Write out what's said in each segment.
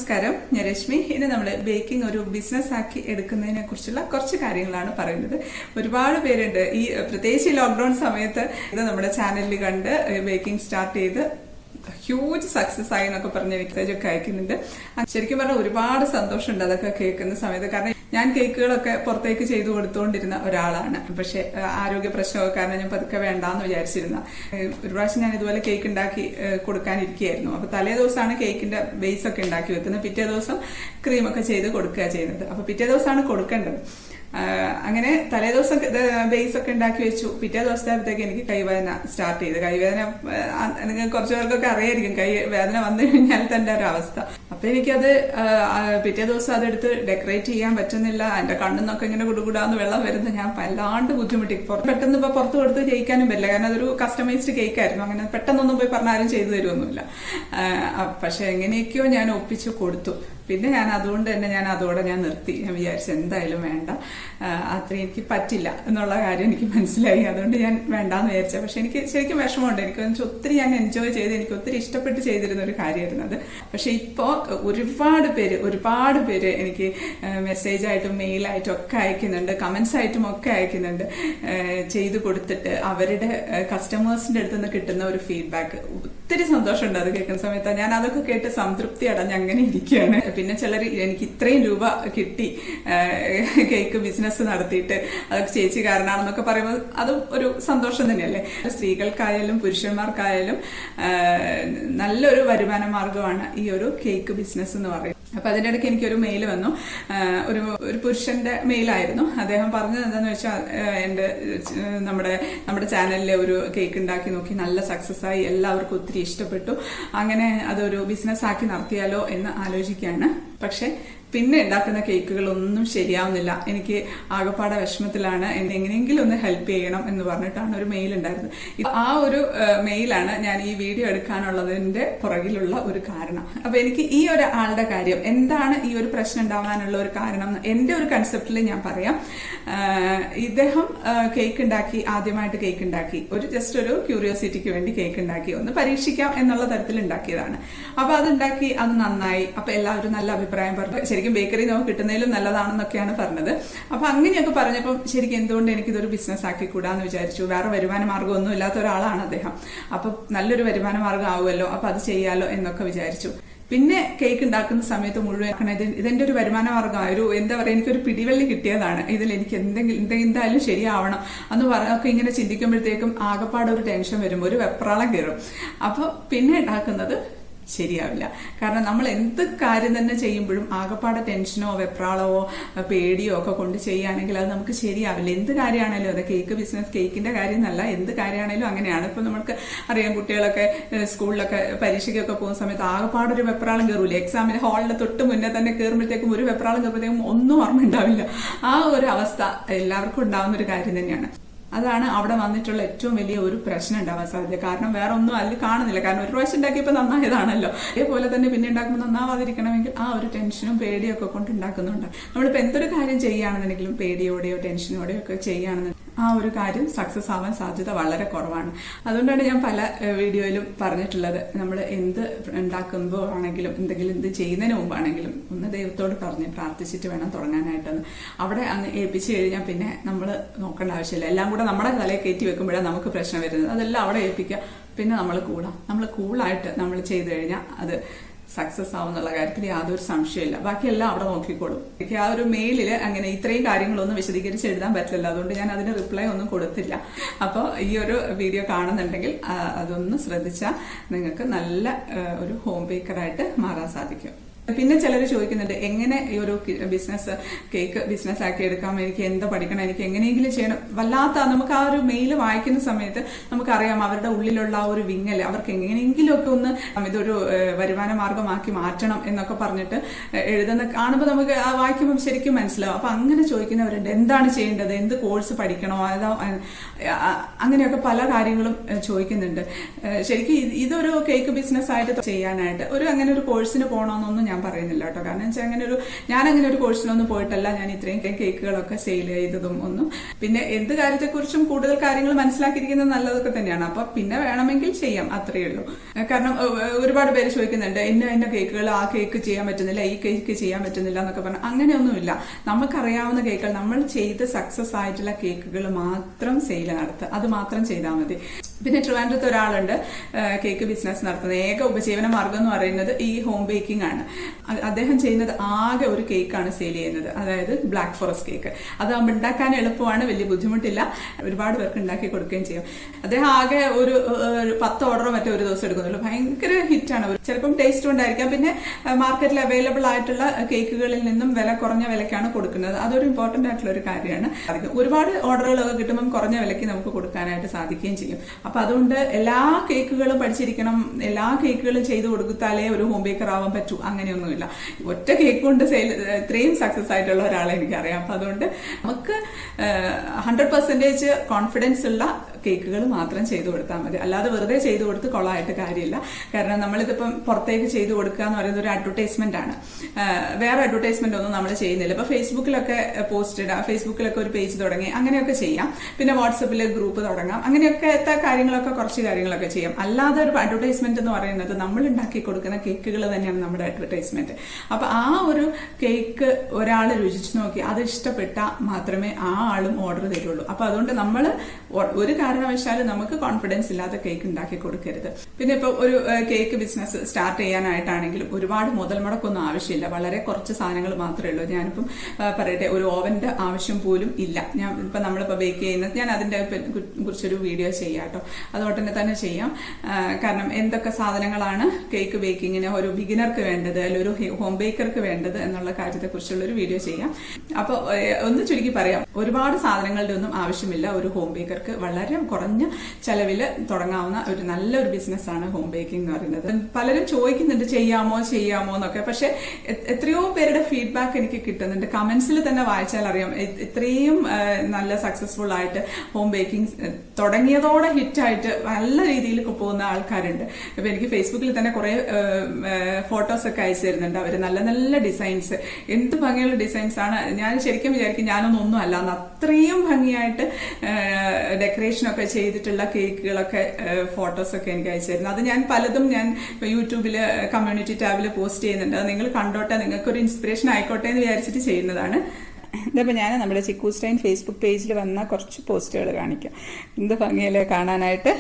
നമസ്കാരം, ഞാൻ രശ്മി. ഇനി നമ്മൾ ബേക്കിംഗ് ഒരു ബിസിനസ് ആക്കി എടുക്കുന്നതിനെ കുറിച്ചുള്ള കുറച്ച് കാര്യങ്ങളാണ് പറയുന്നത്. ഒരുപാട് പേരുണ്ട് ഈ പ്രത്യേകിച്ച് ലോക്ക്ഡൌൺ സമയത്ത് ഇത് നമ്മുടെ ചാനലിൽ കണ്ട് ബേക്കിംഗ് സ്റ്റാർട്ട് ചെയ്ത് ഹ്യൂജ് സക്സസ് ആയി എന്നൊക്കെ പറഞ്ഞ് മെസ്സേജ് ഒക്കെ അയക്കുന്നുണ്ട്. ശരിക്കും പറഞ്ഞാൽ ഒരുപാട് സന്തോഷമുണ്ട് അതൊക്കെ കേൾക്കുന്ന സമയത്ത്. കാരണം ഞാൻ കേക്കുകളൊക്കെ പുറത്തേക്ക് ചെയ്തു കൊടുത്തുകൊണ്ടിരുന്ന ഒരാളാണ്. പക്ഷെ ആരോഗ്യ പ്രശ്നമൊക്കെ കാരണം ഞാൻ പതുക്കെ വേണ്ടാന്ന് വിചാരിച്ചിരുന്ന ഒരു പ്രാവശ്യം ഞാൻ ഇതുപോലെ കേക്ക് ഉണ്ടാക്കി കൊടുക്കാനിരിക്കുകയായിരുന്നു. അപ്പൊ തലേ ദിവസമാണ് കേക്കിന്റെ ബേസ് ഒക്കെ ഉണ്ടാക്കി വെക്കുന്നത്, പിറ്റേ ദിവസം ക്രീമൊക്കെ ചെയ്ത് കൊടുക്കുക ചെയ്യുന്നത്. അപ്പൊ പിറ്റേ ദിവസമാണ് കൊടുക്കേണ്ടത്. അങ്ങനെ തലേ ദിവസം ബേസ് ഒക്കെ ഉണ്ടാക്കി വെച്ചു. പിറ്റേ ദിവസത്തേക്ക് എനിക്ക് കൈവേദന സ്റ്റാർട്ട് ചെയ്തു. കൈവേദന നിങ്ങൾ കുറച്ചു പേർക്കൊക്കെ അറിയായിരിക്കും, കൈവേദന വന്നു കഴിഞ്ഞാൽ തന്നെ ഒരു അവസ്ഥ. അപ്പൊ എനിക്കത് പിറ്റേ ദിവസം അതെടുത്ത് ഡെക്കറേറ്റ് ചെയ്യാൻ പറ്റുന്നില്ല. എന്റെ കണ്ണിന്നൊക്കെ ഇങ്ങനെ കുടുകൂടാന്ന് വെള്ളം വരുന്നത് ഞാൻ വല്ലാണ്ട് ബുദ്ധിമുട്ടി. പെട്ടെന്ന് ഇപ്പൊ പുറത്ത് കൊടുത്ത് ജയിക്കാനും പറ്റില്ല, കാരണം അതൊരു കസ്റ്റമൈസ്ഡ് കേക്ക് ആയിരുന്നു. അങ്ങനെ പെട്ടെന്നൊന്നും പോയി പറഞ്ഞാലും ചെയ്തു തരുമൊന്നുമില്ല. പക്ഷെ എങ്ങനെയൊക്കെയോ ഞാൻ ഒപ്പിച്ചു കൊടുത്തു. പിന്നെ ഞാൻ അതുകൊണ്ട് തന്നെ അതോടെ നിർത്തി. ഞാൻ വിചാരിച്ചു എന്തായാലും വേണ്ട, അത്രയും എനിക്ക് പറ്റില്ല എന്നുള്ള കാര്യം എനിക്ക് മനസ്സിലായി. അതുകൊണ്ട് ഞാൻ വേണ്ടാന്ന് വിചാരിച്ച. പക്ഷെ എനിക്ക് ശരിക്കും വിഷമമുണ്ട്. എനിക്ക് ഒത്തിരി ഞാൻ എൻജോയ് ചെയ്ത് എനിക്ക് ഒത്തിരി ഇഷ്ടപ്പെട്ട് ചെയ്തിരുന്ന ഒരു കാര്യമായിരുന്നു അത്. പക്ഷെ ഇപ്പോ ഒരുപാട് പേര് എനിക്ക് മെസ്സേജ് ആയിട്ടും മെയിലായിട്ടും ഒക്കെ അയക്കുന്നുണ്ട്, കമന്റ്സ് ആയിട്ടും ഒക്കെ അയക്കുന്നുണ്ട്. ചെയ്തു കൊടുത്തിട്ട് അവരുടെ കസ്റ്റമേഴ്സിന്റെ അടുത്ത് നിന്ന് കിട്ടുന്ന ഒരു ഫീഡ്ബാക്ക് ഒത്തിരി സന്തോഷമുണ്ട് അത് കേൾക്കുന്ന സമയത്ത്. ഞാൻ അതൊക്കെ കേട്ട് സംതൃപ്തി അടഞ്ഞ് അങ്ങനെ ഇരിക്കുകയാണ്. പിന്നെ ചിലർ എനിക്ക് ഇത്രയും രൂപ കിട്ടി കേക്ക് ബിസിനസ് നടത്തിയിട്ട് അതൊക്കെ ചേച്ചി കാരണമാണെന്നൊക്കെ പറയുമ്പോൾ അതും ഒരു സന്തോഷം തന്നെയല്ലേ. സ്ത്രീകൾക്കായാലും പുരുഷന്മാർക്കായാലും നല്ലൊരു വരുമാന മാർഗമാണ് ഈ ഒരു കേക്ക് ബിസിനസ് എന്ന് പറയുന്നത്. അപ്പൊ അതിന്റെ ഇടയ്ക്ക് എനിക്കൊരു മെയിൽ വന്നു. ഒരു പുരുഷന്റെ മെയിലായിരുന്നു. അദ്ദേഹം പറഞ്ഞത് എന്താന്ന് വെച്ചാൽ നമ്മുടെ ചാനലിലെ ഒരു കേക്ക് ഉണ്ടാക്കി നോക്കി നല്ല സക്സസ് ആയി, എല്ലാവർക്കും ഒത്തിരി ഇഷ്ടപ്പെട്ടു, അങ്ങനെ അതൊരു ബിസിനസ് ആക്കി നടത്തിയാലോ എന്ന് ആലോചിക്കുകയാണ്. പക്ഷെ പിന്നെ ഉണ്ടാക്കുന്ന കേക്കുകളൊന്നും ശരിയാവുന്നില്ല, എനിക്ക് ആകപ്പാടെ വിഷമത്തിലാണ്, എന്നെ എങ്ങനെയെങ്കിലും ഒന്ന് ഹെൽപ്പ് ചെയ്യണം എന്ന് പറഞ്ഞിട്ടാണ് ഒരു മെയിൽ ഉണ്ടായിരുന്നത്. ആ ഒരു മെയിലാണ് ഞാൻ ഈ വീഡിയോ എടുക്കാനുള്ളതിന്റെ പുറകിലുള്ള ഒരു കാരണം. അപ്പൊ എനിക്ക് ഈ ഒരു ആളുടെ കാര്യം എന്താണ് ഈ ഒരു പ്രശ്നം ഉണ്ടാവാനുള്ള ഒരു കാരണം എന്റെ ഒരു കൺസെപ്റ്റിൽ ഞാൻ പറയാം. ഇദ്ദേഹം ആദ്യമായിട്ട് കേക്ക് ഉണ്ടാക്കി, ജസ്റ്റ് ഒരു ക്യൂരിയോസിറ്റിക്ക് വേണ്ടി കേക്ക് ഉണ്ടാക്കി, ഒന്ന് പരീക്ഷിക്കാം എന്നുള്ള തരത്തിൽ ഉണ്ടാക്കിയതാണ്. അപ്പൊ അതുണ്ടാക്കി, അത് നന്നായി. അപ്പൊ എല്ലാവരും നല്ല അഭിപ്രായം പറഞ്ഞു. ശരിക്കും ബേക്കറി നമുക്ക് കിട്ടുന്നതിലും നല്ലതാണെന്നൊക്കെയാണ് പറഞ്ഞത്. അപ്പൊ അങ്ങനെയൊക്കെ പറഞ്ഞപ്പോൾ ശരിക്കും എന്തുകൊണ്ട് എനിക്കിതൊരു ബിസിനസ് ആക്കിക്കൂടാന്ന് വിചാരിച്ചു. വേറെ വരുമാന മാർഗ്ഗം ഒന്നും ഇല്ലാത്ത ഒരാളാണ് അദ്ദേഹം. അപ്പൊ നല്ലൊരു വരുമാന മാർഗ്ഗം ആവുമല്ലോ, അപ്പൊ അത് ചെയ്യാലോ എന്നൊക്കെ വിചാരിച്ചു. പിന്നെ കേക്ക് ഉണ്ടാക്കുന്ന സമയത്ത് മുഴുവൻ ഇതെന്റെ ഒരു വരുമാന മാർഗ്ഗം, എന്താ പറയാ, എനിക്കൊരു പിടിവള്ളി കിട്ടിയതാണ്. ഇതിൽ എനിക്ക് എന്തായാലും ശരിയാവണം എന്ന് പറഞ്ഞൊക്കെ ഇങ്ങനെ ചിന്തിക്കുമ്പോഴത്തേക്കും ആകപ്പാടെ ഒരു ടെൻഷൻ വരും, ഒരു വെപ്രാളം കയറും. അപ്പൊ പിന്നെ ഉണ്ടാക്കുന്നത് ശരിയാവില്ല. കാരണം നമ്മൾ എന്ത് കാര്യം തന്നെ ചെയ്യുമ്പോഴും ആകപ്പാടെ ടെൻഷനോ വെപ്രാളവോ പേടിയോ ഒക്കെ കൊണ്ട് ചെയ്യുകയാണെങ്കിൽ അത് നമുക്ക് ശരിയാവില്ല. എന്ത് കാര്യമാണേലും അത് കേക്ക് ബിസിനസ്, കേക്കിന്റെ കാര്യം എന്നല്ല, എന്ത് കാര്യമാണേലും അങ്ങനെയാണ്. ഇപ്പൊ നമുക്ക് അറിയാം, കുട്ടികളൊക്കെ സ്കൂളിലൊക്കെ പരീക്ഷയ്ക്കൊക്കെ പോകുന്ന സമയത്ത് ആകപ്പാടൊരു വെപ്രാളം കയറൂല. എക്സാമിന് ഹാളിന് തൊട്ട് മുന്നേ തന്നെ കയറുമ്പോഴത്തേക്കും ഒരു വെപ്രാളം കയറുമ്പോഴത്തേക്കും ഒന്നും ഓർമ്മ ഉണ്ടാവില്ല. ആ ഒരു അവസ്ഥ എല്ലാവർക്കും ഉണ്ടാവുന്ന ഒരു കാര്യം തന്നെയാണ്. അതാണ് അവിടെ വന്നിട്ടുള്ള ഏറ്റവും വലിയ ഒരു പ്രശ്നം ഉണ്ടാവാൻ സാധ്യത. കാരണം വേറെ ഒന്നും അതിൽ കാണുന്നില്ല. കാരണം ഒരു പ്രാവശ്യം ഉണ്ടാക്കിയപ്പോൾ നന്നായതാണല്ലോ. അതേപോലെ തന്നെ പിന്നെ ഉണ്ടാക്കുമ്പോൾ നന്നാവാതിരിക്കണമെങ്കിൽ ആ ഒരു ടെൻഷനും പേടിയും ഒക്കെ കൊണ്ട് ഉണ്ടാക്കുന്നുണ്ട്. നമ്മളിപ്പോൾ എന്തൊരു കാര്യം ചെയ്യുകയാണെന്നുണ്ടെങ്കിലും പേടിയോടെയോ ടെൻഷനോടെയോ ഒക്കെ ചെയ്യുകയാണെന്നുണ്ടെങ്കിൽ ആ ഒരു കാര്യം സക്സസ് ആവാൻ സാധ്യത വളരെ കുറവാണ്. അതുകൊണ്ടാണ് ഞാൻ പല വീഡിയോയിലും പറഞ്ഞിട്ടുള്ളത്, നമ്മൾ എന്ത് ഉണ്ടാക്കുമ്പോൾ ആണെങ്കിലും എന്ത് ചെയ്യുന്നതിന് മുമ്പാണെങ്കിലും ഒന്ന് ദൈവത്തോട് പറഞ്ഞ് പ്രാർത്ഥിച്ചിട്ട് വേണം തുടങ്ങാനായിട്ടെന്ന്. അവിടെ അങ്ങ് ഏൽപ്പിച്ചു കഴിഞ്ഞാൽ പിന്നെ നമ്മൾ നോക്കേണ്ട ആവശ്യമില്ല. എല്ലാം കൂടെ നമ്മുടെ തലയിൽ കയറ്റി വെക്കുമ്പോഴാണ് നമുക്ക് പ്രശ്നം വരുന്നത്. അതെല്ലാം അവിടെ ഏൽപ്പിക്കുക, പിന്നെ നമ്മൾ കൂളായിട്ട് നമ്മൾ ചെയ്തു കഴിഞ്ഞാൽ അത് സക്സസ് ആവുന്നുള്ള കാര്യത്തിൽ യാതൊരു സംശയമില്ല. ബാക്കിയെല്ലാം അവിടെ നോക്കിക്കോളും. എനിക്ക് ആ ഒരു മെയിലില് അങ്ങനെ ഇത്രയും കാര്യങ്ങളൊന്നും വിശദീകരിച്ച് എഴുതാൻ പറ്റില്ല. അതുകൊണ്ട് ഞാൻ അതിന് റിപ്ലൈ ഒന്നും കൊടുത്തില്ല. അപ്പോൾ ഈ ഒരു വീഡിയോ കാണുന്നുണ്ടെങ്കിൽ അതൊന്ന് ശ്രദ്ധിച്ചാൽ നിങ്ങൾക്ക് നല്ല ഒരു ഹോം ബേക്കറായിട്ട് മാറാൻ സാധിക്കും. പിന്നെ ചിലർ ചോദിക്കുന്നുണ്ട്, എങ്ങനെ ഈ ഒരു കേക്ക് ബിസിനസ് ആക്കി എടുക്കാം, എനിക്ക് എന്താ പഠിക്കണം, എനിക്ക് എങ്ങനെയെങ്കിലും ചെയ്യണം. നമുക്ക് ആ ഒരു മെയിൽ വായിക്കുന്ന സമയത്ത് നമുക്കറിയാം അവരുടെ ഉള്ളിലുള്ള ആ ഒരു വിങ്ങല്, അവർക്ക് എങ്ങനെയെങ്കിലും ഒക്കെ ഒന്ന് ഇതൊരു വരുമാന മാർഗമാക്കി മാറ്റണം എന്നൊക്കെ പറഞ്ഞിട്ട് എഴുതുന്ന കാണുമ്പോൾ നമുക്ക് ആ വായിക്കുമ്പോൾ ശരിക്കും മനസ്സിലാവും. അപ്പൊ അങ്ങനെ ചോദിക്കുന്നവരുണ്ട്, എന്താണ് ചെയ്യേണ്ടത്, എന്ത് കോഴ്സ് പഠിക്കണോ, അങ്ങനെയൊക്കെ പല കാര്യങ്ങളും ചോദിക്കുന്നുണ്ട്. ശരിക്കും ഇതൊരു കേക്ക് ബിസിനസ് ആയിട്ട് ചെയ്യാനായിട്ട് അങ്ങനെ ഒരു കോഴ്സിന് പോകണമെന്നൊന്നും ഞാൻ പറയുന്നില്ല കേട്ടോ. കാരണം വെച്ചാൽ ഞാൻ അങ്ങനെ ഒരു കോഴ്സിനൊന്നും പോയിട്ടല്ല ഞാൻ ഇത്രയും കേക്കുകളൊക്കെ സെയിൽ ചെയ്തതും ഒന്നും. പിന്നെ എന്ത് കാര്യത്തെക്കുറിച്ചും കൂടുതൽ കാര്യങ്ങൾ മനസ്സിലാക്കിയിരിക്കുന്നത് നല്ലതൊക്കെ തന്നെയാണ്. അപ്പൊ പിന്നെ വേണമെങ്കിൽ ചെയ്യാം, അത്രയേ ഉള്ളൂ. കാരണം ഒരുപാട് പേര് ചോദിക്കുന്നുണ്ട് ഇന്ന കേക്കുകൾ, ആ കേക്ക് ചെയ്യാൻ പറ്റുന്നില്ല, ഈ കേക്ക് ചെയ്യാൻ പറ്റുന്നില്ല എന്നൊക്കെ പറഞ്ഞാൽ അങ്ങനെയൊന്നുമില്ല. നമുക്കറിയാവുന്ന കേക്കുകൾ, നമ്മൾ ചെയ്ത് സക്സസ് ആയിട്ടുള്ള കേക്കുകൾ മാത്രം സെയിൽ നടത്തുക, അത് മാത്രം ചെയ്താൽ മതി. പിന്നെ ട്രിവാൻഡ്രത്ത് ഒരാളുണ്ട് കേക്ക് ബിസിനസ് നടത്തുന്നത്. ഏക ഉപജീവന മാർഗം എന്ന് പറയുന്നത് ഈ ഹോം ബേക്കിംഗ് ആണ്. അദ്ദേഹം ചെയ്യുന്നത് ആകെ ഒരു കേക്കാണ് സെയിൽ ചെയ്യുന്നത്, അതായത് ബ്ലാക്ക് ഫോറസ്റ്റ് കേക്ക്. അത് ഉണ്ടാക്കാൻ എളുപ്പമാണ്, വലിയ ബുദ്ധിമുട്ടില്ല, ഒരുപാട് പേർക്ക് ഉണ്ടാക്കി കൊടുക്കുകയും ചെയ്യും. അദ്ദേഹം ആകെ ഒരു 10 ഓർഡറോ മറ്റോ ഒരു ദിവസം എടുക്കുന്നുള്ളൂ. ഭയങ്കര ഹിറ്റാണ്. ചിലപ്പം ടേസ്റ്റ് ഉണ്ടായിരിക്കാം. പിന്നെ മാർക്കറ്റിൽ അവൈലബിൾ ആയിട്ടുള്ള കേക്കുകളിൽ നിന്നും വില കുറഞ്ഞ വിലക്കാണ് കൊടുക്കുന്നത്. അതൊരു ഇമ്പോർട്ടന്റ് ആയിട്ടുള്ള ഒരു കാര്യമാണ്. ഒരുപാട് ഓർഡറുകളൊക്കെ കിട്ടുമ്പം കുറഞ്ഞ വിലയ്ക്ക് നമുക്ക് കൊടുക്കാനായിട്ട് സാധിക്കുകയും ചെയ്യും. അപ്പൊ അതുകൊണ്ട് എല്ലാ കേക്കുകളും പഠിച്ചിരിക്കണം, എല്ലാ കേക്കുകളും ചെയ്തു കൊടുത്താലേ ഒരു ഹോം ബേക്കർ ആവാൻ പറ്റൂ, അങ്ങനെയൊന്നുമില്ല. ഒറ്റ കേക്ക് കൊണ്ട് ഇത്രയും സക്സസ് ആയിട്ടുള്ള ഒരാളെ എനിക്കറിയാം. അപ്പൊ അതുകൊണ്ട് നമുക്ക് 100% കോൺഫിഡൻസ് ഉള്ള കേക്കുകൾ മാത്രം ചെയ്തു കൊടുത്താൽ മതി. അല്ലാതെ വെറുതെ ചെയ്തു കൊടുത്ത് കൊള്ളായിട്ട് കാര്യമില്ല. കാരണം നമ്മളിതിപ്പം പുറത്തേക്ക് ചെയ്തു കൊടുക്കുക എന്ന് പറയുന്നത് ഒരു അഡ്വർടൈസ്മെന്റ് ആണ്. വേറെ അഡ്വർടൈസ്മെന്റ് ഒന്നും നമ്മൾ ചെയ്യുന്നില്ല. ഇപ്പൊ ഫേസ്ബുക്കിലൊക്കെ പോസ്റ്റ് ഇടാം, ഫേസ്ബുക്കിലൊക്കെ ഒരു പേജ് തുടങ്ങി അങ്ങനെയൊക്കെ ചെയ്യാം. പിന്നെ വാട്സപ്പിൽ ഗ്രൂപ്പ് തുടങ്ങാം. അങ്ങനെയൊക്കെ കാര്യങ്ങളൊക്കെ കുറച്ച് കാര്യങ്ങളൊക്കെ ചെയ്യാം. അല്ലാതെ ഒരു അഡ്വർടൈസ്മെന്റ് എന്ന് പറയുന്നത് നമ്മൾ ഉണ്ടാക്കി കൊടുക്കുന്ന കേക്കുകൾ തന്നെയാണ് നമ്മുടെ അഡ്വർടൈസ്മെന്റ്. അപ്പൊ ആ ഒരു കേക്ക് ഒരാൾ രുചിച്ചു നോക്കി അത് ഇഷ്ടപ്പെട്ടാൽ മാത്രമേ ആ ആളും ഓർഡർ തരുള്ളൂ. അപ്പൊ അതുകൊണ്ട് നമ്മൾ ഒരു കാരണവശാലും നമുക്ക് കോൺഫിഡൻസ് ഇല്ലാത്ത കേക്ക് ഉണ്ടാക്കി കൊടുക്കരുത്. പിന്നെ ഇപ്പൊ ഒരു കേക്ക് ബിസിനസ് സ്റ്റാർട്ട് ചെയ്യാനായിട്ടാണെങ്കിലും ഒരുപാട് മുതൽ മുടക്കൊന്നും ആവശ്യമില്ല. വളരെ കുറച്ച് സാധനങ്ങൾ മാത്രമേ ഉള്ളൂ. ഞാനിപ്പം പറയട്ടെ, ഒരു ഓവന്റെ ആവശ്യം പോലും ഇല്ല. നമ്മളിപ്പോ ബേക്ക് ചെയ്യുന്നത്, ഞാൻ അതിന്റെ കുറിച്ചൊരു വീഡിയോ ചെയ്യാം കേട്ടോ. അതുകൊണ്ട് തന്നെ ചെയ്യാം. കാരണം എന്തൊക്കെ സാധനങ്ങളാണ് കേക്ക് ബേക്കിങ്ങിന് ഒരു ബിഗിനർക്ക് വേണ്ടത്, അല്ലെങ്കിൽ ഒരു ഹോം ബേക്കർക്ക് വേണ്ടത് എന്നുള്ള കാര്യത്തെ കുറിച്ചുള്ള ഒരു വീഡിയോ ചെയ്യാം. അപ്പൊ ഒന്ന് ചുരുക്കി പറയാം, ഒരുപാട് സാധനങ്ങളുടെ ഒന്നും ആവശ്യമില്ല. ഒരു ഹോം ബേക്കർക്ക് വളരെ കുറഞ്ഞ ചെലവില് തുടങ്ങാവുന്ന ഒരു നല്ലൊരു ബിസിനസ്സാണ് ഹോം ബേക്കിംഗ് എന്ന് പറയുന്നത്. പലരും ചോദിക്കുന്നുണ്ട് ചെയ്യാമോ എന്നൊക്കെ. പക്ഷെ എത്രയോ പേരുടെ ഫീഡ്ബാക്ക് എനിക്ക് കിട്ടുന്നുണ്ട്. കമന്റ്സിൽ തന്നെ വായിച്ചാൽ അറിയാം, ഇത്രയും നല്ല സക്സസ്ഫുൾ ആയിട്ട് ഹോം ബേക്കിംഗ് തുടങ്ങിയതോടെ ഹിറ്റായിട്ട് നല്ല രീതിയിൽ പോകുന്ന ആൾക്കാരുണ്ട്. ഇപ്പൊ എനിക്ക് ഫേസ്ബുക്കിൽ തന്നെ കുറെ ഫോട്ടോസ് ഒക്കെ അയച്ചു തരുന്നുണ്ട്. അവര് നല്ല നല്ല ഡിസൈൻസ്, എന്ത് ഭംഗിയുള്ള ഡിസൈൻസ് ആണ്. ഞാൻ ശരിക്കും വിചാരിക്കും ഞാനൊന്നും അല്ല, അത്രയും ഭംഗിയായിട്ട് ഡെക്കറേഷൻ ഒക്കെ ചെയ്തിട്ടുള്ള കേക്കുകളൊക്കെ ഫോട്ടോസൊക്കെ എനിക്ക് അയച്ചു തരുന്നു. അത് ഞാൻ പലതും യൂട്യൂബില് കമ്മ്യൂണിറ്റി ടാബിൽ പോസ്റ്റ് ചെയ്യുന്നുണ്ട്. അത് നിങ്ങൾ കണ്ടോട്ടെ, നിങ്ങൾക്കൊരു ഇൻസ്പിറേഷൻ ആയിക്കോട്ടെ എന്ന് വിചാരിച്ചിട്ട് ചെയ്യുന്നതാണ്. ഇതിപ്പോൾ ഞാൻ നമ്മുടെ ചിക്കൂസ് ഡൈൻ ഫേസ്ബുക്ക് പേജിൽ വന്ന കുറച്ച് പോസ്റ്റുകൾ കാണിക്കാം. എന്ത് ഭംഗിയല്ലേ കാണാനായിട്ട്.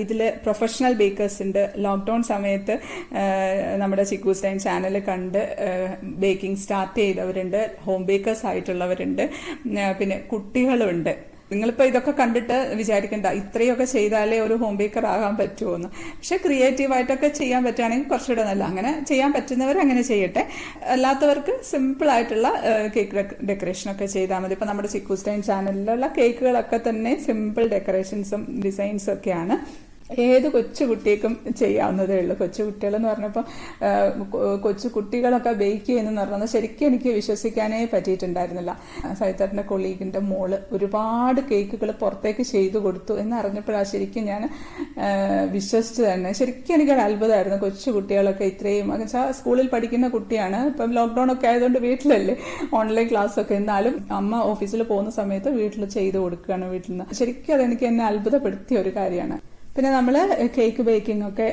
ഇതിൽ പ്രൊഫഷണൽ ബേക്കേഴ്സ് ഉണ്ട്. ലോക്ക്ഡൗൺ സമയത്ത് നമ്മുടെ ചിക്കൂസ് ഡൈൻ ചാനൽ കണ്ട് ബേക്കിംഗ് സ്റ്റാർട്ട് ചെയ്തവരുണ്ട്, ഹോം ബേക്കേഴ്സ് ആയിട്ടുള്ളവരുണ്ട്, പിന്നെ കുട്ടികളുണ്ട്. നിങ്ങളിപ്പോ ഇതൊക്കെ കണ്ടിട്ട് വിചാരിക്കണ്ട ഇത്രയൊക്കെ ചെയ്താലേ ഒരു ഹോം ബേക്കർ ആകാൻ പറ്റുമോന്ന്. പക്ഷെ ക്രിയേറ്റീവായിട്ടൊക്കെ ചെയ്യാൻ പറ്റുകയാണെങ്കിൽ കുറച്ചുകൂടെ നല്ല. അങ്ങനെ ചെയ്യാൻ പറ്റുന്നവർ അങ്ങനെ ചെയ്യട്ടെ. അല്ലാത്തവർക്ക് സിമ്പിൾ ആയിട്ടുള്ള കേക്ക് ഡെക്കറേഷൻ ഒക്കെ ചെയ്താൽ മതി. ഇപ്പൊ നമ്മുടെ ചിക്കൂസ് ഡൈൻ ചാനലിലുള്ള കേക്കുകളൊക്കെ തന്നെ സിമ്പിൾ ഡെക്കറേഷൻസും ഡിസൈൻസും ഒക്കെയാണ്. ഏത് കൊച്ചുകുട്ടിക്കും ചെയ്യാവുന്നതേ ഉള്ളൂ. കൊച്ചുകുട്ടികളെന്ന് പറഞ്ഞപ്പോൾ കൊച്ചുകുട്ടികളൊക്കെ ബേക്ക് ചെയ്യുന്നതെന്ന് പറഞ്ഞാൽ ശരിക്കും എനിക്ക് വിശ്വസിക്കാനേ പറ്റിയിട്ടുണ്ടായിരുന്നില്ല. സൈത്തറിന്റെ കൊളീഗിന്റെ മോള് ഒരുപാട് കേക്കുകൾ പുറത്തേക്ക് ചെയ്തു കൊടുത്തു എന്നറിഞ്ഞപ്പോഴാണ് ശരിക്കും ഞാൻ വിശ്വസിച്ചു തന്നെ. ശരിക്കും എനിക്കൊരു അത്ഭുതമായിരുന്നു. കൊച്ചുകുട്ടികളൊക്കെ ഇത്രയും സ്കൂളിൽ പഠിക്കുന്ന കുട്ടിയാണ്. ഇപ്പം ലോക്ക്ഡൌൺ ഒക്കെ ആയതുകൊണ്ട് വീട്ടിലല്ലേ ഓൺലൈൻ ക്ലാസ് ഒക്കെ, എന്നാലും അമ്മ ഓഫീസിൽ പോകുന്ന സമയത്ത് വീട്ടിൽ ചെയ്തു കൊടുക്കുകയാണ് വീട്ടിൽ നിന്ന്. ശരിക്കും അതെനിക്ക് എന്നെ അത്ഭുതപ്പെടുത്തിയ ഒരു കാര്യമാണ്. പിന്നെ നമ്മൾ കേക്ക് ബേക്കിംഗ് ഒക്കെ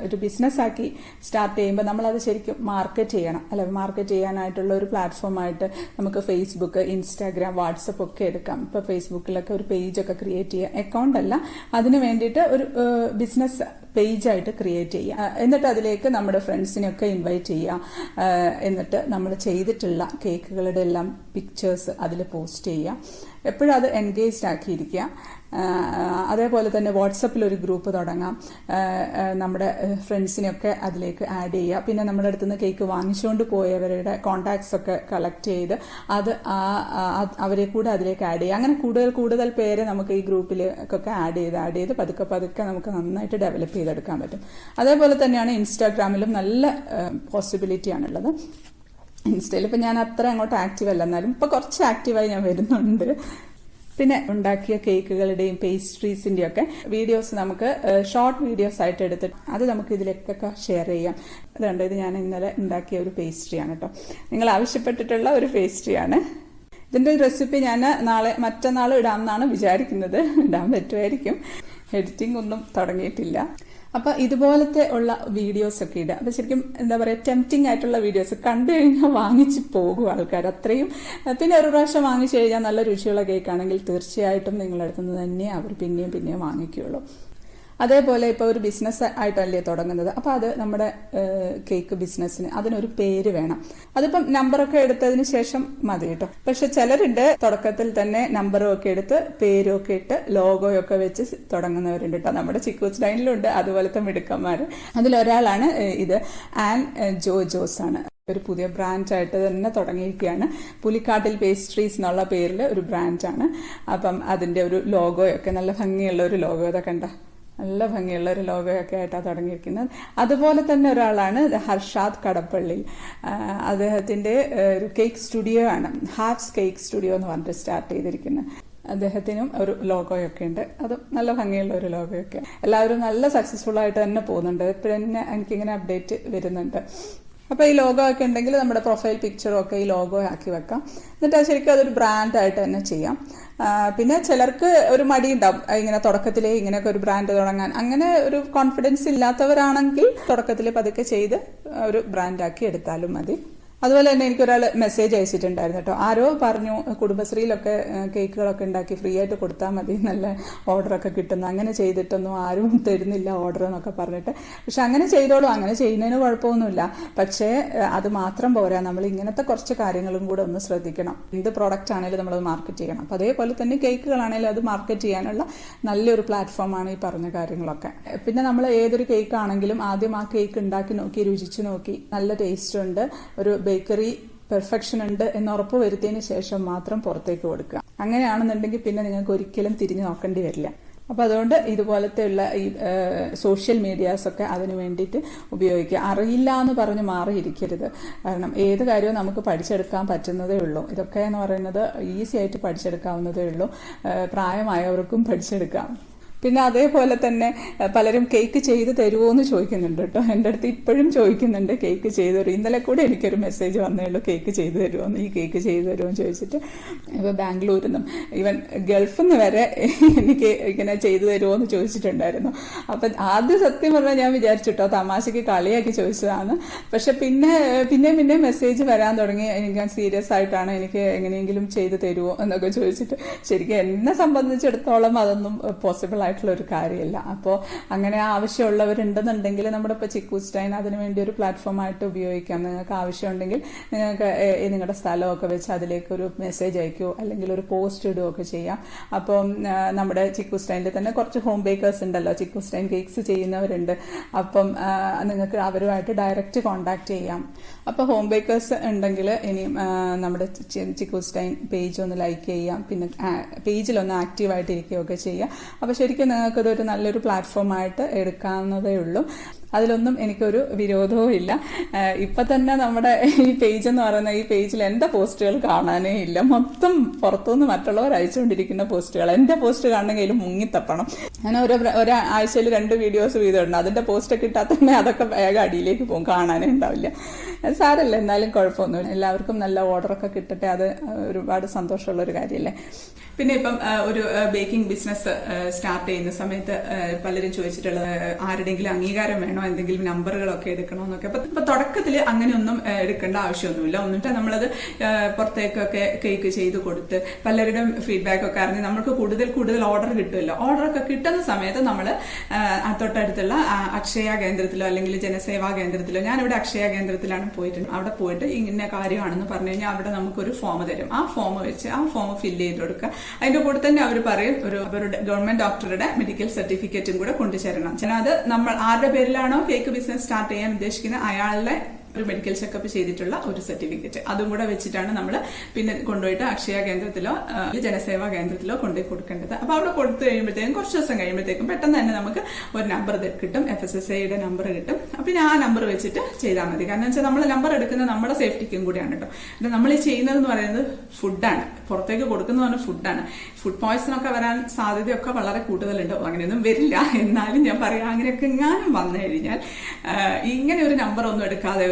ഒരു ബിസിനസ്സാക്കി സ്റ്റാർട്ട് ചെയ്യുമ്പോൾ നമ്മളത് ശരിക്കും മാർക്കറ്റ് ചെയ്യണം. അല്ലെ, മാർക്കറ്റ് ചെയ്യാനായിട്ടുള്ള ഒരു പ്ലാറ്റ്ഫോമായിട്ട് നമുക്ക് ഫേസ്ബുക്ക്, ഇൻസ്റ്റാഗ്രാം, വാട്സപ്പ് ഒക്കെ എടുക്കാം. ഇപ്പോൾ ഫേസ്ബുക്കിലൊക്കെ ഒരു പേജൊക്കെ ക്രിയേറ്റ് ചെയ്യുക, അക്കൗണ്ട് അല്ല, അതിന് വേണ്ടിയിട്ട് ഒരു ബിസിനസ് പേജായിട്ട് ക്രിയേറ്റ് ചെയ്യുക. എന്നിട്ട് അതിലേക്ക് നമ്മുടെ ഫ്രണ്ട്സിനെയൊക്കെ ഇൻവൈറ്റ് ചെയ്യുക. എന്നിട്ട് നമ്മൾ ചെയ്തിട്ടുള്ള കേക്കുകളുടെ എല്ലാം പിക്ചേഴ്സ് അതിൽ പോസ്റ്റ് ചെയ്യുക. എപ്പോഴും അത് എൻഗേജ്ഡ് ആക്കിയിരിക്കുക. അതേപോലെ തന്നെ വാട്സപ്പിൽ ഒരു ഗ്രൂപ്പ് തുടങ്ങാം. നമ്മുടെ ഫ്രണ്ട്സിനെയൊക്കെ അതിലേക്ക് ആഡ് ചെയ്യുക. പിന്നെ നമ്മുടെ അടുത്തുനിന്ന് കേക്ക് വാങ്ങിച്ചുകൊണ്ട് പോയവരുടെ കോണ്ടാക്ട്സ് ഒക്കെ കളക്ട് ചെയ്ത് അത് അവരെ കൂടെ അതിലേക്ക് ആഡ് ചെയ്യുക. അങ്ങനെ കൂടുതൽ പേരെ നമുക്ക് ഈ ഗ്രൂപ്പിലേക്കൊക്കെ ആഡ് ചെയ്ത് പതുക്കെ നമുക്ക് നന്നായിട്ട് ഡെവലപ്പ് ചെയ്തെടുക്കാൻ പറ്റും. അതേപോലെ തന്നെയാണ് ഇൻസ്റ്റാഗ്രാമിലും നല്ല പോസിബിലിറ്റി ആണുള്ളത്. ഇൻസ്റ്റയിൽ ഇപ്പം ഞാൻ അത്ര അങ്ങോട്ട് ആക്റ്റീവ് അല്ല, എന്നാലും ഇപ്പം കുറച്ച് ആക്റ്റീവായി ഞാൻ വരുന്നുണ്ട്. പിന്നെ ഉണ്ടാക്കിയ കേക്കുകളുടെയും പേസ്ട്രീസിന്റെയും ഒക്കെ വീഡിയോസ് നമുക്ക് ഷോർട്ട് വീഡിയോസ് ആയിട്ട് എടുത്തിട്ട് അത് നമുക്ക് ഇതിലേക്കൊക്കെ ഷെയർ ചെയ്യാം. അതുകൊണ്ട് ഇത് ഞാൻ ഇന്നലെ ഉണ്ടാക്കിയ ഒരു പേസ്ട്രിയാണ് കേട്ടോ. നിങ്ങൾ ആവശ്യപ്പെട്ടിട്ടുള്ള ഒരു പേസ്ട്രിയാണ്. ഇതിന്റെ റെസിപ്പി ഞാൻ മറ്റന്നാൾ ഇടാമെന്നാണ് വിചാരിക്കുന്നത്. ഇടാൻ പറ്റുമായിരിക്കും. എഡിറ്റിംഗ് ഒന്നും തുടങ്ങിയിട്ടില്ല. അപ്പൊ ഇതുപോലത്തെ ഉള്ള വീഡിയോസ് ഒക്കെ ഇടുക. അപ്പൊ ശരിക്കും എന്താ പറയാ, ടെംപ്റ്റിംഗ് ആയിട്ടുള്ള വീഡിയോസ് കണ്ടു കഴിഞ്ഞാൽ വാങ്ങിച്ച് പോകും ആൾക്കാർ അത്രയും. പിന്നെ ഒരു പ്രാവശ്യം വാങ്ങിച്ചു കഴിഞ്ഞാൽ നല്ല രുചിയുള്ള കേക്കാണെങ്കിൽ തീർച്ചയായിട്ടും നിങ്ങളുടെ അടുത്ത് നിന്ന് തന്നെ അവർ പിന്നെയും വാങ്ങിക്കുകയുള്ളൂ. അതേപോലെ ഇപ്പോൾ ഒരു ബിസിനസ് ആയിട്ടല്ലേ തുടങ്ങുന്നത്, അപ്പോൾ അത് നമ്മുടെ കേക്ക് ബിസിനസ്സിന് അതിനൊരു പേര് വേണം. അതിപ്പം നമ്പറൊക്കെ എടുത്തതിന് ശേഷം മതി കേട്ടോ. പക്ഷെ ചിലരുണ്ട് തുടക്കത്തിൽ തന്നെ നമ്പറും ഒക്കെ എടുത്ത് പേരും ഒക്കെ ഇട്ട് ലോഗോയൊക്കെ വെച്ച് തുടങ്ങുന്നവരുണ്ട് കേട്ടോ. നമ്മുടെ ചിക്കൂസ് ഡൈനിലുണ്ട് അതുപോലത്തെ മിടുക്കന്മാർ. അതിലൊരാളാണ് ഇത്. ആൻ ജോസ് ആണ്. ഒരു പുതിയ ബ്രാൻഡായിട്ട് തന്നെ തുടങ്ങിയിരിക്കുകയാണ്. പുലിക്കാട്ടിൽ പേസ്ട്രീസ് എന്നുള്ള പേരിൽ ഒരു ബ്രാൻഡാണ്. അപ്പം അതിന്റെ ഒരു ലോഗോയൊക്കെ നല്ല ഭംഗിയുള്ള ഒരു ലോഗോ ഇതൊക്കെ കണ്ട, നല്ല ഭംഗിയുള്ള ഒരു ലോഗോയൊക്കെ ആയിട്ടാണ് തുടങ്ങിയിരിക്കുന്നത്. അതുപോലെ തന്നെ ഒരാളാണ് ഹർഷാദ് കടപ്പള്ളി. അദ്ദേഹത്തിന്റെ ഒരു കേക്ക് സ്റ്റുഡിയോ ആണ്, ഹാഫ്സ് കേക്ക് സ്റ്റുഡിയോ എന്ന് പറഞ്ഞിട്ട് സ്റ്റാർട്ട് ചെയ്തിരിക്കുന്നത്. അദ്ദേഹത്തിനും ഒരു ലോഗോയൊക്കെ ഉണ്ട്. അതും നല്ല ഭംഗിയുള്ള ഒരു ലോഗോയൊക്കെ. എല്ലാവരും നല്ല സക്സസ്ഫുൾ ആയിട്ട് തന്നെ പോകുന്നുണ്ട്. ഇപ്പോഴന്നെ എനിക്കിങ്ങനെ അപ്ഡേറ്റ് വരുന്നുണ്ട്. അപ്പൊ ഈ ലോഗോ ഒക്കെ ഉണ്ടെങ്കിൽ നമ്മുടെ പ്രൊഫൈൽ പിക്ചറും ഒക്കെ ഈ ലോഗോ ആക്കി വെക്കാം. എന്നിട്ട് ശരിക്കും അതൊരു ബ്രാൻഡായിട്ട് തന്നെ ചെയ്യാം. പിന്നെ ചിലർക്ക് ഒരു മടി ഉണ്ടാവും ഇങ്ങനെ തുടക്കത്തിലേ ഇങ്ങനെയൊക്കെ ഒരു ബ്രാൻഡ് തുടങ്ങാൻ. അങ്ങനെ ഒരു കോൺഫിഡൻസ് ഇല്ലാത്തവരാണെങ്കിൽ തുടക്കത്തിൽ പതുക്കെ ചെയ്ത് ഒരു ബ്രാൻഡാക്കി എടുത്താലും മതി. അതുപോലെ തന്നെ എനിക്കൊരാൾ മെസ്സേജ് അയച്ചിട്ടുണ്ടായിരുന്നു കേട്ടോ. ആരോ പറഞ്ഞു കുടുംബശ്രീയിലൊക്കെ കേക്കുകളൊക്കെ ഉണ്ടാക്കി ഫ്രീ ആയിട്ട് കൊടുത്താൽ മതി, നല്ല ഓർഡറൊക്കെ കിട്ടുന്നു. അങ്ങനെ ചെയ്തിട്ടൊന്നും ആരും തരുന്നില്ല ഓർഡർ എന്നൊക്കെ പറഞ്ഞിട്ട്. പക്ഷെ അങ്ങനെ ചെയ്തോളൂ, അങ്ങനെ ചെയ്യുന്നതിന് കുഴപ്പമൊന്നുമില്ല. പക്ഷേ അത് മാത്രം പോരാ, നമ്മൾ ഇങ്ങനത്തെ കുറച്ച് കാര്യങ്ങളും കൂടെ ഒന്ന് ശ്രദ്ധിക്കണം. എന്ത് പ്രോഡക്റ്റ് ആണെങ്കിലും നമ്മളത് മാർക്കറ്റ് ചെയ്യണം. അപ്പം അതേപോലെ തന്നെ കേക്കുകളാണെങ്കിലും അത് മാർക്കറ്റ് ചെയ്യാനുള്ള നല്ലൊരു പ്ലാറ്റ്ഫോമാണ് ഈ പറഞ്ഞ കാര്യങ്ങളൊക്കെ. പിന്നെ നമ്മൾ ഏതൊരു കേക്ക് ആണെങ്കിലും ആദ്യം ആ കേക്ക് ഉണ്ടാക്കി നോക്കി രുചിച്ച് നോക്കി നല്ല ടേസ്റ്റ് ഉണ്ട്, ഒരു ബേക്കറി പെർഫെക്ഷൻ ഉണ്ട് എന്ന് ഉറപ്പ് വരുത്തിയതിന് ശേഷം മാത്രം പുറത്തേക്ക് കൊടുക്കുക. അങ്ങനെയാണെന്നുണ്ടെങ്കിൽ പിന്നെ നിങ്ങൾക്ക് ഒരിക്കലും തിരിഞ്ഞു നോക്കേണ്ടി വരില്ല. അപ്പൊ അതുകൊണ്ട് ഇതുപോലത്തെയുള്ള ഈ സോഷ്യൽ മീഡിയാസ് ഒക്കെ അതിനു വേണ്ടിയിട്ട് ഉപയോഗിക്കുക. അറിയില്ല എന്ന് പറഞ്ഞ് മാറിയിരിക്കരുത്. കാരണം ഏത് കാര്യവും നമുക്ക് പഠിച്ചെടുക്കാൻ പറ്റുന്നതേ ഉള്ളൂ. ഇതൊക്കെ എന്ന് പറയുന്നത് ഈസി ആയിട്ട് പഠിച്ചെടുക്കാവുന്നതേ ഉള്ളൂ. പ്രായമായവർക്കും പഠിച്ചെടുക്കാം. പിന്നെ അതേപോലെ തന്നെ പലരും കേക്ക് ചെയ്ത് തരുമോ എന്ന് ചോദിക്കുന്നുണ്ട് കേട്ടോ. എൻ്റെ അടുത്ത് ഇപ്പോഴും ചോദിക്കുന്നുണ്ട് കേക്ക് ചെയ്തു തരും. ഇന്നലെ കൂടെ എനിക്കൊരു മെസ്സേജ് വന്നേ ഉള്ളൂ, കേക്ക് ചെയ്തു തരുമോ, ഈ കേക്ക് ചെയ്തു തരുമോ എന്ന് ചോദിച്ചിട്ട്. ഇപ്പോൾ ബാംഗ്ലൂരിൽ നിന്നും ഈവൻ ഗൾഫിൽ നിന്ന് വരെ എനിക്ക് ഇങ്ങനെ ചെയ്തു തരുമോ എന്ന് ചോദിച്ചിട്ടുണ്ടായിരുന്നു. അപ്പം ആദ്യം സത്യം പറഞ്ഞാൽ ഞാൻ വിചാരിച്ചു കേട്ടോ തമാശയ്ക്ക് കളിയാക്കി ചോദിച്ചതാണ്. പക്ഷെ പിന്നെ മെസ്സേജ് വരാൻ തുടങ്ങി. എനിക്ക് സീരിയസ് ആയിട്ടാണ്, എനിക്ക് എങ്ങനെയെങ്കിലും ചെയ്തു തരുമോ എന്നൊക്കെ ചോദിച്ചിട്ട്. ശരിക്കും എന്നെ സംബന്ധിച്ചിടത്തോളം അതൊന്നും പോസിബിൾ ആയിട്ടുള്ള ഒരു കാര്യമല്ല. അപ്പോൾ അങ്ങനെ ആവശ്യമുള്ളവരുണ്ടെന്നുണ്ടെങ്കിൽ നമ്മുടെ ഇപ്പോൾ ചിക്കൂസ് ഡൈൻ അതിനു വേണ്ടി ഒരു പ്ലാറ്റ്ഫോം ആയിട്ട് ഉപയോഗിക്കാം. നിങ്ങൾക്ക് ആവശ്യമുണ്ടെങ്കിൽ നിങ്ങൾക്ക് നിങ്ങളുടെ സ്ഥലമൊക്കെ വെച്ച് അതിലേക്ക് ഒരു മെസ്സേജ് അയക്കുകയോ അല്ലെങ്കിൽ ഒരു പോസ്റ്റ് ഇടുകയോ ഒക്കെ ചെയ്യാം. അപ്പം നമ്മുടെ ചിക്കൂസ് ഡൈനിൽ തന്നെ കുറച്ച് ഹോം ബേക്കേഴ്സ് ഉണ്ടല്ലോ, ചിക്കൂസ് ഡൈൻ കേക്ക്സ് ചെയ്യുന്നവരുണ്ട്. അപ്പം നിങ്ങൾക്ക് അവരുമായിട്ട് ഡയറക്റ്റ് കോണ്ടാക്ട് ചെയ്യാം. അപ്പോൾ ഹോം ബേക്കേഴ്സ് ഉണ്ടെങ്കിൽ ഇനിയും നമ്മുടെ ചിക്കൂസ് ഡൈൻ പേജ് ഒന്ന് ലൈക്ക് ചെയ്യാം, പിന്നെ പേജിലൊന്ന് ആക്റ്റീവായിട്ട് ഇരിക്കുകയൊക്കെ ചെയ്യാം. അപ്പോൾ ശരിക്കും നിങ്ങൾക്കിതൊരു നല്ലൊരു പ്ലാറ്റ്ഫോമായിട്ട് എടുക്കാവുന്നതേ ഉള്ളൂ. അതിലൊന്നും എനിക്കൊരു വിരോധവും ഇല്ല. ഇപ്പൊ തന്നെ നമ്മുടെ ഈ പേജ് എന്ന് പറയുന്ന ഈ പേജിൽ എന്റെ പോസ്റ്റുകൾ കാണാനേ ഇല്ല. മൊത്തം പുറത്തുനിന്ന് മറ്റുള്ളവർ അയച്ചുകൊണ്ടിരിക്കുന്ന പോസ്റ്റുകൾ. എന്റെ പോസ്റ്റ് കാണണമെങ്കിൽ മുങ്ങിത്തപ്പണം. ഞാൻ ഒരാഴ്ചയിൽ 2 വീഡിയോസ് വീതമുണ്ട്. അതിന്റെ പോസ്റ്റ് കിട്ടാത്ത തന്നെ അതൊക്കെ വേഗം അടിയിലേക്ക് പോകും, കാണാനേ ഉണ്ടാവില്ല. സാരല്ല, എന്നാലും കുഴപ്പമൊന്നുമില്ല. എല്ലാവർക്കും നല്ല ഓർഡറൊക്കെ കിട്ടട്ടെ, അത് ഒരുപാട് സന്തോഷമുള്ള ഒരു കാര്യമല്ലേ. പിന്നെ ഇപ്പം ഒരു ബേക്കിംഗ് ബിസിനസ് സ്റ്റാർട്ട് ചെയ്യുന്ന സമയത്ത് പലരും ചോദിച്ചിട്ടുള്ളത് ആരുടെങ്കിലും അംഗീകാരം വേണോ, എന്തെങ്കിലും നമ്പറുകളൊക്കെ എടുക്കണോ എന്നൊക്കെ. അപ്പൊ തുടക്കത്തിൽ അങ്ങനെയൊന്നും എടുക്കേണ്ട ആവശ്യമൊന്നുമില്ല. എന്നിട്ട് നമ്മളത് പുറത്തേക്കൊക്കെ കേക്ക് ചെയ്ത് കൊടുത്ത് പലരുടെയും ഫീഡ്ബാക്ക് ഒക്കെ അറിഞ്ഞ് നമുക്ക് കൂടുതൽ ഓർഡർ കിട്ടുമല്ലോ. ഓർഡറൊക്കെ കിട്ടുന്ന സമയത്ത് നമ്മൾ തൊട്ടടുത്തുള്ള അക്ഷയ കേന്ദ്രത്തിലോ അല്ലെങ്കിൽ ജനസേവാ കേന്ദ്രത്തിലോ, ഞാനിവിടെ അക്ഷയ കേന്ദ്രത്തിലാണ് പോയിട്ടുണ്ട്, അവിടെ പോയിട്ട് ഇന്ന കാര്യമാണെന്ന് പറഞ്ഞു കഴിഞ്ഞാൽ അവിടെ നമുക്കൊരു ഫോം തരും. ആ ഫോം വെച്ച് ആ ഫോം ഫില്ല് ചെയ്ത് കൊടുക്കുക. അതിന്റെ കൂടെ തന്നെ അവർ പറയും അവരുടെ ഗവൺമെന്റ് ഡോക്ടറുടെ മെഡിക്കൽ സർട്ടിഫിക്കറ്റും കൂടെ കൊണ്ടുചേരണം. അത് നമ്മൾ ആരുടെ പേരിലാണോ കേക്ക് ബിസിനസ് സ്റ്റാർട്ട് ചെയ്യാൻ ഉദ്ദേശിക്കുന്നത് അയാളുടെ ഒരു മെഡിക്കൽ ചെക്കപ്പ് ചെയ്തിട്ടുള്ള ഒരു സർട്ടിഫിക്കറ്റ്, അതും കൂടെ വെച്ചിട്ടാണ് നമ്മൾ പിന്നെ കൊണ്ടുപോയിട്ട് അക്ഷയ കേന്ദ്രത്തിലോ ജനസേവാ കേന്ദ്രത്തിലോ കൊണ്ടുപോയി കൊടുക്കേണ്ടത്. അപ്പൊ അവിടെ കൊടുത്തു കഴിയുമ്പോഴത്തേക്കും കുറച്ച് ദിവസം കഴിയുമ്പോഴത്തേക്കും പെട്ടെന്ന് തന്നെ നമുക്ക് ഒരു നമ്പർ കിട്ടും, FSSAIയുടെ നമ്പർ കിട്ടും. പിന്നെ ആ നമ്പർ വെച്ചിട്ട് ചെയ്താൽ മതി. കാരണം വെച്ചാൽ നമ്മൾ നമ്പർ എടുക്കുന്നത് നമ്മുടെ സേഫ്റ്റിക്കും കൂടിയാണ് കേട്ടോ. പിന്നെ നമ്മൾ ഈ ചെയ്യുന്നതെന്ന് പറയുന്നത് ഫുഡാണ്, പുറത്തേക്ക് കൊടുക്കുന്ന പറഞ്ഞ ഫുഡാണ്. ഫുഡ് പോയ്സൺ ഒക്കെ വരാൻ സാധ്യതയൊക്കെ വളരെ കൂടുതലുണ്ട്. അങ്ങനെയൊന്നും വരില്ല, എന്നാലും ഞാൻ പറയാം, അങ്ങനെയൊക്കെ എങ്ങാനും വന്നു കഴിഞ്ഞാൽ ഇങ്ങനെ ഒരു നമ്പർ ഒന്നും എടുക്കാതെ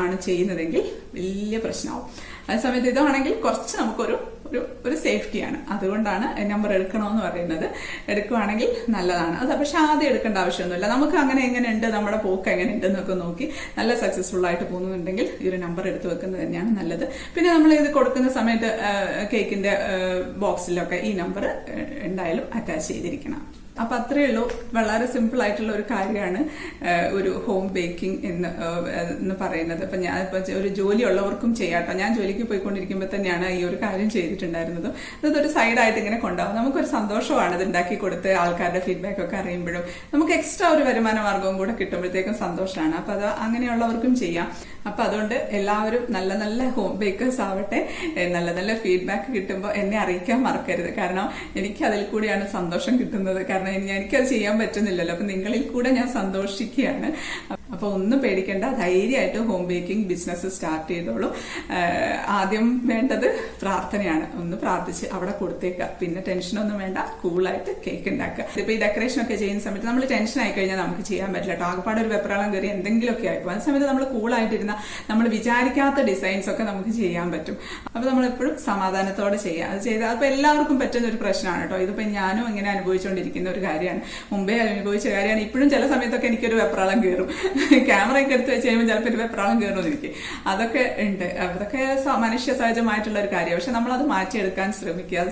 ആണ് ചെയ്യുന്നതെങ്കിൽ വലിയ പ്രശ്നമാവും. അതേസമയത്ത് ഇതാണെങ്കിൽ കുറച്ച് നമുക്കൊരു ഒരു സേഫ്റ്റിയാണ്. അതുകൊണ്ടാണ് നമ്പർ എടുക്കണമെന്ന് പറയുന്നത്. എടുക്കുവാണെങ്കിൽ നല്ലതാണ് അത്. പക്ഷെ ആദ്യം എടുക്കേണ്ട ആവശ്യമൊന്നുമില്ല. നമുക്ക് അങ്ങനെ എങ്ങനെയുണ്ട്, നമ്മുടെ പോക്ക് എങ്ങനെ ഉണ്ട് എന്നൊക്കെ നോക്കി നല്ല സക്സസ്ഫുൾ ആയിട്ട് പോകുന്നുണ്ടെങ്കിൽ ഈ ഒരു നമ്പർ എടുത്ത് വെക്കുന്നത് തന്നെയാണ് നല്ലത്. പിന്നെ നമ്മൾ ഇത് കൊടുക്കുന്ന സമയത്ത് കേക്കിന്റെ ബോക്സിലൊക്കെ ഈ നമ്പർ എന്തായാലും അറ്റാച്ച് ചെയ്തിരിക്കണം. അപ്പൊ അത്രയേ ഉള്ളൂ. വളരെ സിമ്പിൾ ആയിട്ടുള്ള ഒരു കാര്യമാണ് ഒരു ഹോം ബേക്കിംഗ് എന്ന് പറയുന്നത്. അപ്പൊ ഞാൻ ഇപ്പൊ ഒരു ജോലി ഉള്ളവർക്കും ചെയ്യാട്ടോ. ഞാൻ ജോലിക്ക് പോയിക്കൊണ്ടിരിക്കുമ്പോൾ തന്നെയാണ് ഈ ഒരു കാര്യം ചെയ്തിട്ടുണ്ടായിരുന്നത്. അതൊരു സൈഡായിട്ട് ഇങ്ങനെ കൊണ്ടുപോകും. നമുക്കൊരു സന്തോഷമാണ് ഇത് ഉണ്ടാക്കി കൊടുത്ത് ആൾക്കാരുടെ ഫീഡ്ബാക്ക് ഒക്കെ അറിയുമ്പോഴും നമുക്ക് എക്സ്ട്രാ ഒരു വരുമാന മാർഗവും കൂടെ കിട്ടുമ്പോഴത്തേക്കും സന്തോഷമാണ്. അപ്പൊ അത് അങ്ങനെയുള്ളവർക്കും ചെയ്യാം. അപ്പൊ അതുകൊണ്ട് എല്ലാവരും നല്ല നല്ല ഹോം ബേക്കേഴ്സ് ആവട്ടെ. നല്ല നല്ല ഫീഡ്ബാക്ക് കിട്ടുമ്പോൾ എന്നെ അറിയിക്കാൻ മറക്കരുത്. കാരണം എനിക്ക് അതിൽ കൂടെയാണ് സന്തോഷം കിട്ടുന്നത്. കാരണം എനിക്കത് ചെയ്യാൻ പറ്റുന്നില്ലല്ലോ. അപ്പൊ നിങ്ങളിൽ കൂടെ ഞാൻ സന്തോഷിക്കുകയാണ്. അപ്പൊ ഒന്നും പേടിക്കേണ്ട, ധൈര്യമായിട്ട് ഹോം ബേക്കിംഗ് ബിസിനസ് സ്റ്റാർട്ട് ചെയ്തോളൂ. ആദ്യം വേണ്ടത് പ്രാർത്ഥനയാണ്. ഒന്ന് പ്രാർത്ഥിച്ച് അവിടെ കൊടുത്തേക്കുക. പിന്നെ ടെൻഷനൊന്നും വേണ്ട, കൂളായിട്ട് കേക്ക് ഉണ്ടാക്കുക. ഇപ്പൊ ഈ ഡെക്കറേഷൻ ഒക്കെ ചെയ്യുന്ന സമയത്ത് നമ്മൾ ടെൻഷൻ ആയി കഴിഞ്ഞാൽ നമുക്ക് ചെയ്യാൻ പറ്റില്ല കേട്ടോ. ആകപ്പാടെ ഒരു വെപ്രാളം കയറി എന്തെങ്കിലുമൊക്കെ ആയിപ്പോ. ആ സമയത്ത് നമ്മൾ കൂളായിട്ടിരുന്ന നമ്മൾ വിചാരിക്കാത്ത ഡിസൈൻസ് ഒക്കെ നമുക്ക് ചെയ്യാൻ പറ്റും. അപ്പൊ നമ്മൾ എപ്പോഴും സമാധാനത്തോടെ ചെയ്യുക. അത് ചെയ്താൽ അപ്പൊ എല്ലാവർക്കും പറ്റുന്ന ഒരു പ്രശ്നമാണ് കേട്ടോ. ഇതിപ്പോ ഞാനും ഇങ്ങനെ അനുഭവിച്ചുകൊണ്ടിരിക്കുന്ന ഒരു കാര്യമാണ്, മുമ്പേ അനുഭവിച്ച കാര്യമാണ്. ഇപ്പോഴും ചില സമയത്തൊക്കെ എനിക്കൊരു വെപ്രാളം കയറും. ക്യാമറയൊക്കെ എടുത്ത് വെച്ച് കഴിയുമ്പോൾ ചിലപ്പോൾ ഒരു വെപ്രാളം കയറുമെന്നിരിക്കും. അതൊക്കെ ഉണ്ട്. അതൊക്കെ മനുഷ്യ സഹജമായിട്ടുള്ള ഒരു കാര്യം. പക്ഷെ നമ്മളത് മാറ്റിയെടുക്കാൻ ശ്രമിക്കുക.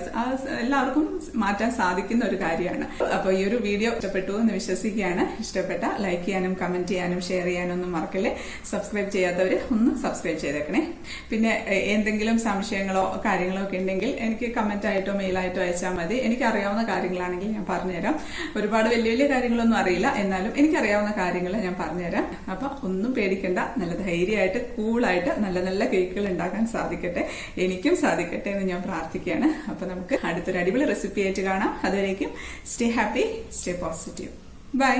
എല്ലാവർക്കും മാറ്റാൻ സാധിക്കുന്ന ഒരു കാര്യമാണ്. അപ്പൊ ഈ ഒരു വീഡിയോ ഇഷ്ടപ്പെട്ടു എന്ന് വിശ്വസിക്കുകയാണ്. ഇഷ്ടപ്പെട്ട ലൈക്ക് ചെയ്യാനും കമന്റ് ചെയ്യാനും ഷെയർ ചെയ്യാനും ഒന്നും മറക്കല്ലേ. സബ്സ്ക്രൈബ് ചെയ്യാത്തവര് ഒന്ന് സബ്സ്ക്രൈബ് ചെയ്തേക്കണേ. പിന്നെ എന്തെങ്കിലും സംശയങ്ങളോ കാര്യങ്ങളോ ഒക്കെ ഉണ്ടെങ്കിൽ എനിക്ക് കമന്റ് ആയിട്ടോ മെയിലായിട്ടോ അയച്ചാൽ മതി. എനിക്ക് അറിയാവുന്ന കാര്യങ്ങളാണെങ്കിൽ ഞാൻ പറഞ്ഞുതരാം. ഒരുപാട് വലിയ വലിയ കാര്യങ്ങളൊന്നും അറിയില്ല, എന്നാലും എനിക്കറിയാവുന്ന കാര്യങ്ങൾ ഞാൻ പറഞ്ഞുതരാം. അപ്പൊ ഒന്നും പേടിക്കണ്ട, നല്ല ധൈര്യമായിട്ട് കൂളായിട്ട് നല്ല നല്ല കേക്കുകൾ ഉണ്ടാക്കാൻ സാധിക്കട്ടെ, എനിക്കും സാധിക്കട്ടെ എന്ന് ഞാൻ പ്രാർത്ഥിക്കുകയാണ്. അപ്പൊ നമുക്ക് അടുത്തൊരു അടിപൊളി റെസിപ്പി ആയിട്ട് കാണാം. അതുവരേക്കും stay happy, stay positive. By.